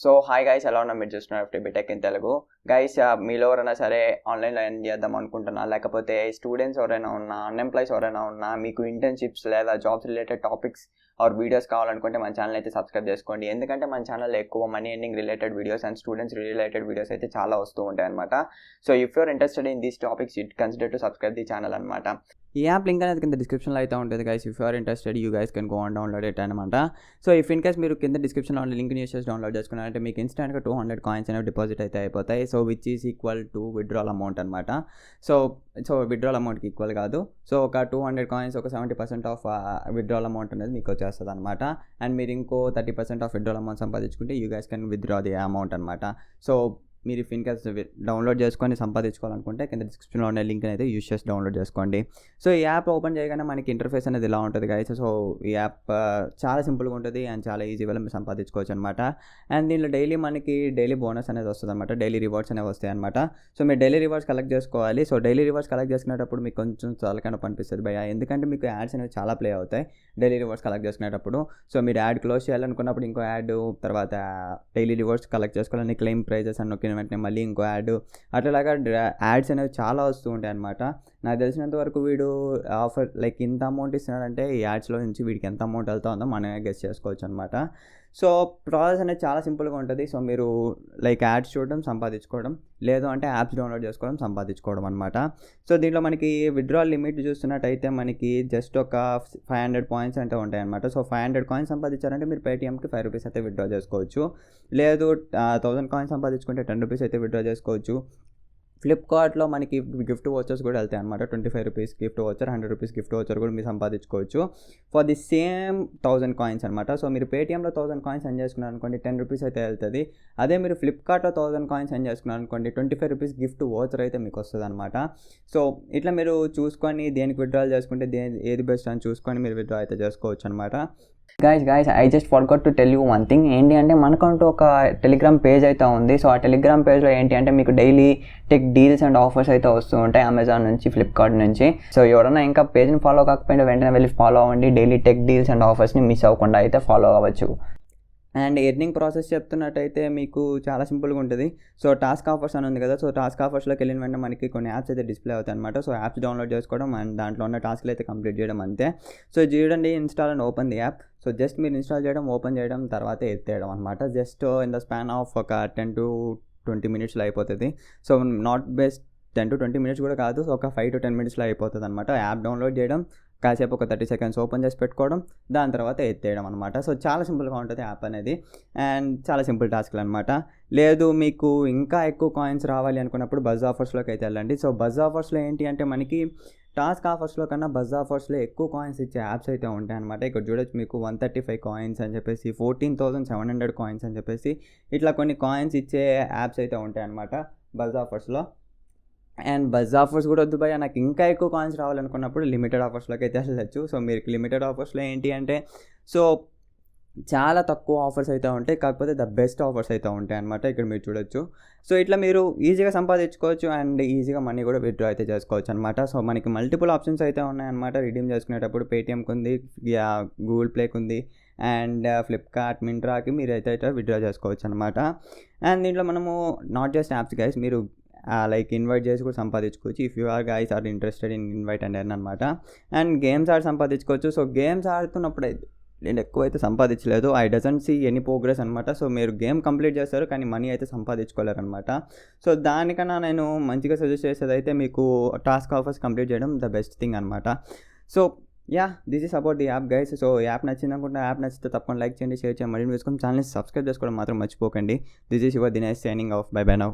So hi guys, ఎలా ఉన్నా? మీరు చూస్తున్నారు FTB Tech in Telugu. Guys, మీలో ఎవరైనా సరే ఆన్లైన్లో ఎర్న్ చేద్దాం అనుకుంటున్నా, లేకపోతే స్టూడెంట్స్ ఎవరైనా ఉన్నా, అన్ఎంప్లాయ్స్ ఎవరైనా ఉన్నా, మీకు ఇంటర్న్షిప్స్ లేదా jobs related topics or videos కావాలనుకుంటే మన ఛానల్ అయితే సబ్స్క్రైబ్ చేసుకోండి. ఎందుకంటే మన ఛానల్లో ఎక్కువ money earning related videos and students related videos అయితే చాలా వస్తూ ఉంటాయి అనమాట. So if you're interested in these topics, it consider to subscribe the channel అనమాట. ఈ యాప్ లింక్ అనేది కింద డిస్క్రిప్షన్లో అయితే ఉంటుంది guys. If you are interested, you guys can go on download it అనమాట. సో ఇఫ్ ఇన్ కేస్ మీరు కింద డిస్క్రిప్షన్లో ఉన్న లింక్ యూస్ చేసి డౌన్లోడ్ చేసుకున్నారంటే మీకు ఇన్స్టాంట్గా 200 కాయిన్స్ అనేవి డిపాజిట్ అయితే అయిపోతాయి. So which is equal to withdrawal amount అనమాట. సో విత్డ్రాల్ అమౌంట్కి ఈక్వల్ కాదు. సో ఒక 200 కాయిన్స్, ఒక 70% ఆఫ్ విత్డ్రాల్ అమౌంట్ అనేది మీకు వచ్చేస్తుంది అనమాట. అండ్ మీరు ఇంకో 30% ఆఫ్ విత్డ్రాల్ అమౌంట్ సంపాదించుకుంటే you guys can withdraw the amount అనమాట. సో మీరు ఇఫ్ ఇన్ కేస్ డౌన్లోడ్ చేసుకొని సంపాదించుకోవాలనుకుంటే కింద డిస్క్రిప్షన్లో ఉన్న లింక్ అయితే యూస్ చేసి డౌన్లోడ్ చేసుకోండి. సో ఈ యాప్ ఓపెన్ చేయగానే మనకి ఇంటర్ఫేస్ అనేది ఇలా ఉంటుంది గైస్. సో ఈ యాప్ చాలా సింపుల్గా ఉంటుంది అండ్ చాలా ఈజీగా మీరు సంపాదించుకోవచ్చు అనమాట. అండ్ దీనిలో డైలీ బోనస్ అనేది వస్తుంది అనమాట. డైలీ రివార్డ్స్ అనేవి వస్తాయి అనమాట. సో మీరు డైలీ రివార్డ్స్ కలెక్ట్ చేసుకోవాలి. సో డైలీ రివార్డ్స్ కలెక్ట్ చేసుకునేటప్పుడు మీకు కొంచెం చాలా అనిపిస్తుంది భయ, ఎందుకంటే మీకు యాడ్స్ అనేవి చాలా ప్లే అవుతాయి డైలీ రివార్డ్స్ కలెక్ట్ చేసుకునేటప్పుడు. సో మీరు యాడ్ క్లోజ్ చేయాలనుకున్నప్పుడు ఇంకో యాడ్, తర్వాత డైలీ రివార్డ్స్ కలెక్ట్ చేసుకోవాలని క్లెయిమ్ ప్రైజెస్ అని నొక్కిన వెంటనే మళ్ళీ ఇంకో యాడ్, అట్లాగా యాడ్స్ అనేవి చాలా వస్తూ ఉంటాయి అనమాట. నాకు తెలిసినంత వరకు వీడు ఆఫర్ లైక్ ఇంత అమౌంట్ ఇస్తున్నాడంటే ఈ యాడ్స్లో నుంచి వీడికి ఎంత అమౌంట్ వెళ్తా ఉందో మనమే గెస్ చేసుకోవచ్చు అనమాట. సో ప్రాసెస్ అనేది చాలా సింపుల్గా ఉంటుంది. సో మీరు లైక్ యాడ్స్ చూడడం, సంపాదించుకోవడం, లేదు అంటే యాప్స్ డౌన్లోడ్ చేసుకోవడం, సంపాదించుకోవడం అనమాట. సో దీంట్లో మనకి విత్డ్రాల్ లిమిట్ చూస్తున్నట్టయితే మనకి జస్ట్ ఒక 500 పాయింట్స్ అంటే ఉంటాయి అనమాట. సో 500 కాయిన్స్ సంపాదించారంటే మీరు పేటీఎంకి 5 రూపీస్ అయితే విత్డ్రా చేసుకోవచ్చు. లేదు 1000 కాయిన్స్ సంపాదించుకుంటే 10 రూపీస్ అయితే విత్డ్రా చేసుకోవచ్చు. ఫ్లిప్కార్ట్లో మనకి గిఫ్ట్ వోచర్స్ కూడా వెళ్తాయి అనమాట. 25 rupees gift voucher, 100 rupees gift voucher కూడా మీరు సంపాదించుకోవచ్చు ఫర్ ది సేమ్ 1000 కాయిన్స్ అనమాట. సో మీరు పేటీఎంలో 1000 కాయిన్స్ ఎర్న్ చేసుకున్నారు అనుకోండి, 10 రూపీస్ అయితే వెళ్తుంది. అదే మీరు ఫ్లిప్కార్ట్లో 1000 కాయిన్స్ ఎర్న్ చేసుకున్నారు అనుకోండి, 25 రూపీస్ గిఫ్ట్ వోచర్ అయితే మీకు వస్తుంది అనమాట. సో ఇట్లా మీరు చూసుకొని దేనికి విత్డ్రాల్ చేసుకుంటే ఏది బెస్ట్ అని చూసుకొని మీరు విత్డ్రా అయితే చేసుకోవచ్చు అనమాట. Guys I just forgot to tell you one thing. ఏంటి అంటే మనకంటూ ఒక టెలిగ్రామ్ పేజ్ అయితే ఉంది. సో ఆ టెలిగ్రామ్ పేజ్లో ఏంటి అంటే మీకు daily tech deals and offers అయితే వస్తూ ఉంటాయి అమెజాన్ నుంచి, ఫ్లిప్కార్ట్ నుంచి. సో ఎవరైనా ఇంకా పేజ్ని ఫాలో కాకపోయినా వెంటనే వెళ్ళి ఫాలో అవ్వండి. డైలీ టెక్ డీల్స్ అండ్ ఆఫర్స్ని మిస్ అవ్వకుండా అయితే ఫాలో అవ్వచ్చు. అండ్ ఎర్నింగ్ ప్రాసెస్ చెప్తున్నట్టయితే మీకు చాలా సింపుల్గా ఉంటుంది. సో టాస్క్ ఆఫర్స్ అని ఉంది కదా. సో టాస్క్ ఆఫర్స్లోకి వెళ్ళిన వెంటనే మనకి కొన్ని యాప్స్ అయితే డిస్ప్లే అవుతాయి అనమాట. సో యాప్స్ డౌన్లోడ్ చేసుకోవడం అండ్ దాంట్లో ఉన్న టాస్క్లు అయితే కంప్లీట్ చేయడం అంతే. సో చూడండి, install and open the app. So just మీరు ఇన్స్టాల్ చేయడం, ఓపెన్ చేయడం, తర్వాత ఎత్తేయడం అనమాట. Just in the span of ఒక 10 to 20 మినిట్స్లో అయిపోతుంది. So not best 10 to 20 minutes కూడా కాదు. సో ఒక 5 to 10 మినిట్స్లో అయిపోతుంది అనమాట. యాప్ డౌన్లోడ్ చేయడం, కాసేపు ఒక 30 సెకండ్స్ ఓపెన్ చేసి పెట్టుకోవడం, దాని తర్వాత ఎత్తేయడం అనమాట. సో చాలా సింపుల్గా ఉంటుంది యాప్ అనేది అండ్ చాలా సింపుల్ టాస్క్లు అనమాట. లేదు మీకు ఇంకా ఎక్కువ కాయిన్స్ రావాలి అనుకున్నప్పుడు బజ్ ఆఫర్స్లోకి అయితే వెళ్ళండి. సో బజ్ ఆఫర్స్లో ఏంటి అంటే మనకి టాస్క్ ఆఫర్స్లో కన్నా బజ్ ఆఫర్స్లో ఎక్కువ కాయిన్స్ ఇచ్చే యాప్స్ అయితే ఉంటాయి అనమాట. ఇక్కడ చూడొచ్చు మీకు 135 కాయిన్స్ అని చెప్పేసి, 14,700 కాయిన్స్ అని చెప్పేసి ఇట్లా కొన్ని కాయిన్స్ ఇచ్చే యాప్స్ అయితే ఉంటాయి అనమాట బజ్ ఆఫర్స్లో. అండ్ బజ్ ఆఫర్స్ కూడా వద్దు భయ్యా, నాకు ఇంకా ఎక్కువ కాయిన్స్ రావాలనుకున్నప్పుడు లిమిటెడ్ ఆఫర్స్లోకి అయితే వెళ్ళచ్చు. సో మీరు లిమిటెడ్ ఆఫర్స్లో ఏంటి అంటే సో చాలా తక్కువ ఆఫర్స్ అయితే ఉంటాయి, కాకపోతే ద బెస్ట్ ఆఫర్స్ అయితే ఉంటాయి అనమాట. ఇక్కడ మీరు చూడొచ్చు. సో ఇట్లా మీరు ఈజీగా సంపాదించుకోవచ్చు అండ్ ఈజీగా మనీ కూడా విత్డ్రా అయితే చేసుకోవచ్చు అనమాట. సో మనకి మల్టిపుల్ ఆప్షన్స్ అయితే ఉన్నాయన్నమాట రిడీమ్ చేసుకునేటప్పుడు. పేటీఎంకి ఉంది, గూగుల్ ప్లేకి ఉంది అండ్ ఫ్లిప్కార్ట్, మింట్రాకి మీరు అయితే విత్డ్రా చేసుకోవచ్చు అనమాట. అండ్ దీంట్లో మనము నాట్ జస్ట్ యాప్స్ గైస్, మీరు లైక్ ఇన్వైట్ చేసి కూడా సంపాదించుకోవచ్చు. If you are guys are interested in invite and earn అనమాట. అండ్ గేమ్స్ ఆడి సంపాదించుకోవచ్చు. సో గేమ్స్ ఆడుతున్నప్పుడు నేను ఎక్కువైతే సంపాదించలేదు. I doesn't see any progress అనమాట. సో మీరు గేమ్ కంప్లీట్ చేస్తారు కానీ మనీ అయితే సంపాదించుకోలేరు అనమాట. సో దానికన్నా నేను మంచిగా సజెస్ట్ చేసేది అయితే మీకు టాస్క్ ఆఫర్స్ కంప్లీట్ చేయడం ద బెస్ట్ థింగ్ అనమాట. So this is about the app guys. So app నచ్చింది అనుకుంటే, యాప్ నచ్చితే తప్పకుండా లైక్ చేయండి, షేర్ చేయండి, మరిన్ని వేసుకొని ఛానల్ని సబ్స్క్రైబ్ చేసుకోవడం మాత్రం మర్చిపోకండి. This is your Dinesh signing off. By by now.